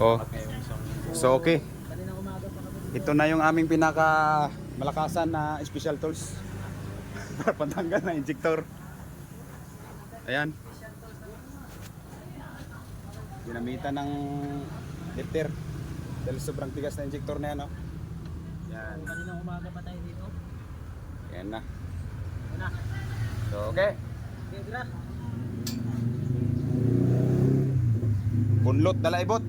Oh. So okay. Ito na yung aming pinaka malakasan na special tools para pantanggal na injector. Ayan. Ginamitan ng lifter dahil sobrang tigas na injector na yan, no? Yan. Kaninang umaga pa tayo dito. Yan na. Yan na. So okay. Okay, tira. Bunlot dala ibot.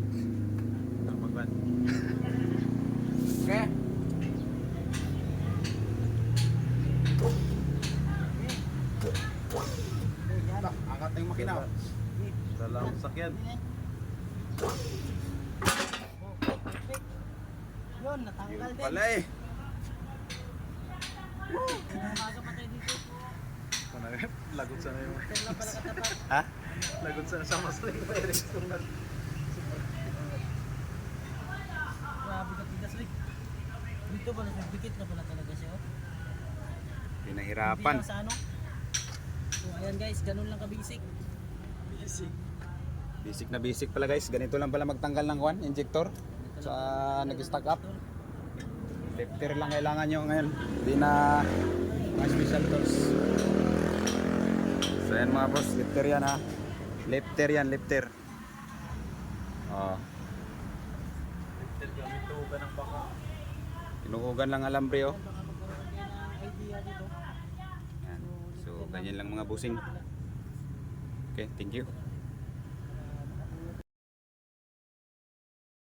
Okay. Angkat yung makina. Dalang sakyan. Yun, natanggal Yun din. pala eh. Umaga pa tayo dito. Lagot sana yung... Hotel lang pala katapat. Ha? Lagot sana sa masling. Grabe ka tigas, Rick. Dito pala, nagdikit na pala talaga siya. Oh. Pinahirapan. Hindi lang sa ano. So ayan guys, ganun lang ka-basic. Basic na basic pala guys. Ganito lang pala magtanggal ng kwan, injector. Sa nag-stack up. Lifter lang kailangan nyo ngayon. Hindi na mga special tools. So yan mga boss, lifter yan ha. Lifter yan, lifter. Oh. Tugan ng baka. Tinuugan lang alambre oh. Baka magkaroon kayo ng idea dito. Yan. So ganyan lang mga busing. Okay, thank you.